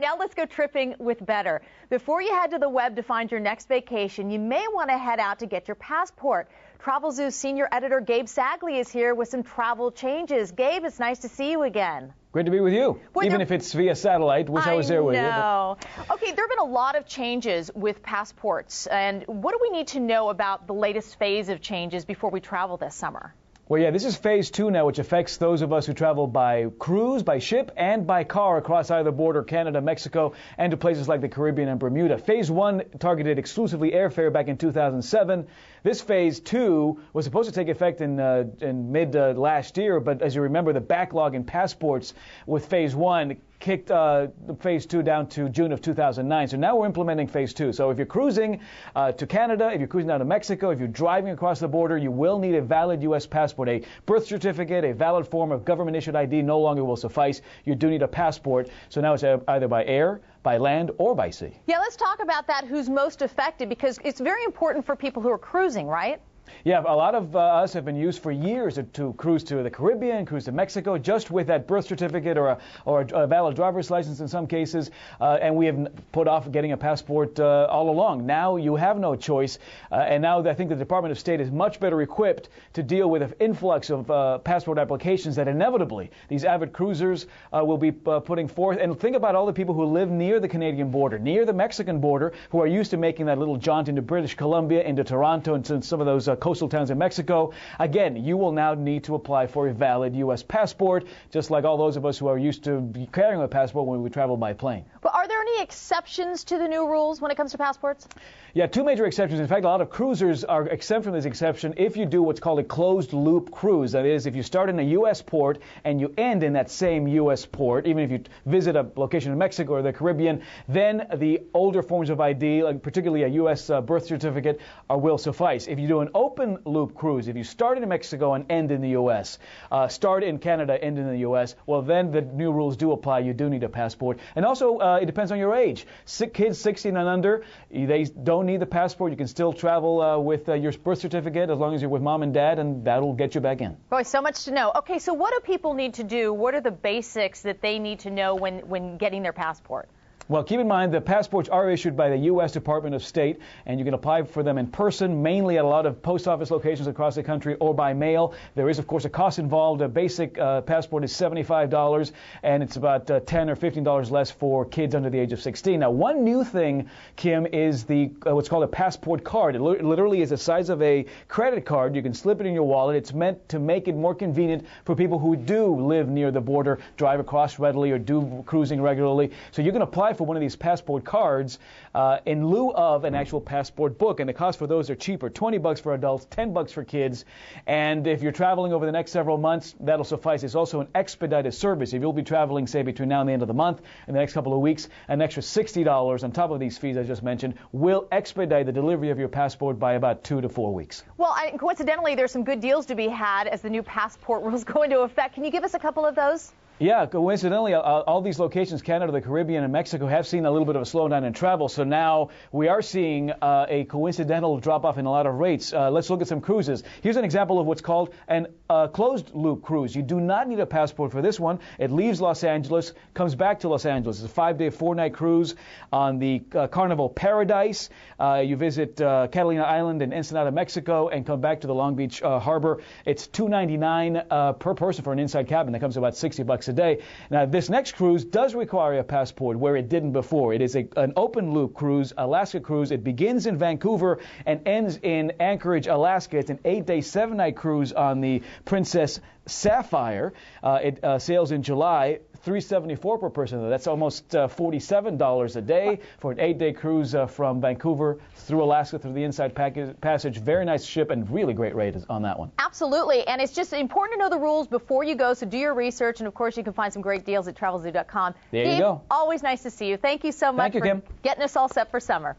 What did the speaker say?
Now let's go tripping with Better. Before you head to the web to find your next vacation, you may want to head out to get your passport. Travel Zoo's senior editor Gabe Sagley is here with some travel changes. Gabe, it's nice to see you again. Great to be with you, even if it's via satellite. Wish I was there with you. Okay, there have been a lot of changes with passports. And what do we need to know about the latest phase of changes before we travel this summer? Well, yeah, this is phase 2 now, which affects those of us who travel by cruise, by ship, and by car across either border, Canada, Mexico, and to places like the Caribbean and Bermuda. Phase 1 targeted exclusively airfare back in 2007. This phase 2 was supposed to take effect in mid last year, but as you remember, the backlog in passports with phase 1 kicked phase 2 down to June of 2009. So now we're implementing phase 2. So if you're cruising to Canada, if you're cruising down to Mexico, if you're driving across the border, you will need a valid U.S. passport. A birth certificate, a valid form of government-issued ID no longer will suffice. You do need a passport. So now it's either by air, by land, or by sea. Yeah, let's talk about that, who's most affected, because it's very important for people who are cruising, right? Yeah, a lot of us have been used for years to cruise to the Caribbean, cruise to Mexico, just with that birth certificate or a valid driver's license in some cases, and we have put off getting a passport all along. Now you have no choice, and now I think the Department of State is much better equipped to deal with an influx of passport applications that inevitably these avid cruisers will be putting forth. And think about all the people who live near the Canadian border, near the Mexican border, who are used to making that little jaunt into British Columbia, into Toronto, and some of those coastal towns in Mexico. Again, you will now need to apply for a valid U.S. passport, just like all those of us who are used to carrying a passport when we travel by plane. But are there any exceptions to the new rules when it comes to passports? Yeah, two major exceptions. In fact, a lot of cruisers are exempt from this exception if you do what's called a closed-loop cruise. That is, if you start in a U.S. port and you end in that same U.S. port, even if you visit a location in Mexico or the Caribbean, then the older forms of ID, like particularly a U.S. Birth certificate, will suffice. If you do an open-loop cruise, if you start in Mexico and end in the U.S., start in Canada, end in the U.S., well, then the new rules do apply. You do need a passport. And also, it depends on your age. Kids 16 and under, they don't need the passport. You can still travel with your birth certificate as long as you're with mom and dad, and that'll get you back in. Boy, so much to know. Okay, so what do people need to do? What are the basics that they need to know when getting their passport? Well, keep in mind the passports are issued by the U.S. Department of State, and you can apply for them in person, mainly at a lot of post office locations across the country, or by mail. There is, of course, a cost involved. A basic passport is $75, and it's about $10 or $15 less for kids under the age of 16. Now, one new thing, Kim, is the what's called a passport card. It literally is the size of a credit card. You can slip it in your wallet. It's meant to make it more convenient for people who do live near the border, drive across readily, or do cruising regularly. So you can apply for one of these passport cards in lieu of an actual passport book, and the cost for those are cheaper. $20 for adults, $10 for kids, and if you're traveling over the next several months, that'll suffice. It's also an expedited service. If you'll be traveling, say, between now and the end of the month, in the next couple of weeks, an extra $60 on top of these fees I just mentioned will expedite the delivery of your passport by about 2 to 4 weeks. Well, coincidentally, there's some good deals to be had as the new passport rules go into effect. Can you give us a couple of those? Yeah, coincidentally, all these locations, Canada, the Caribbean, and Mexico, have seen a little bit of a slowdown in travel. So now we are seeing a coincidental drop-off in a lot of rates. Let's look at some cruises. Here's an example of what's called an closed-loop cruise. You do not need a passport for this one. It leaves Los Angeles, comes back to Los Angeles. It's a 5-day, 4-night cruise on the Carnival Paradise. You visit Catalina Island in Ensenada, Mexico, and come back to the Long Beach Harbor. It's $299 per person for an inside cabin. That comes to about $60 a day. Now, this next cruise does require a passport, where it didn't before. It is an open-loop cruise, Alaska cruise. It begins in Vancouver and ends in Anchorage, Alaska. It's an 8-day, 7-night cruise on the Princess Sapphire. It sails in July. $374 per person. That's almost $47 a day for an 8-day cruise from Vancouver through Alaska through the Inside Passage. Very nice ship and really great rate on that one. Absolutely, and it's just important to know the rules before you go, so do your research, and of course you can find some great deals at TravelZoo.com. There you go. Always nice to see you. Thank you so much for getting us all set for summer.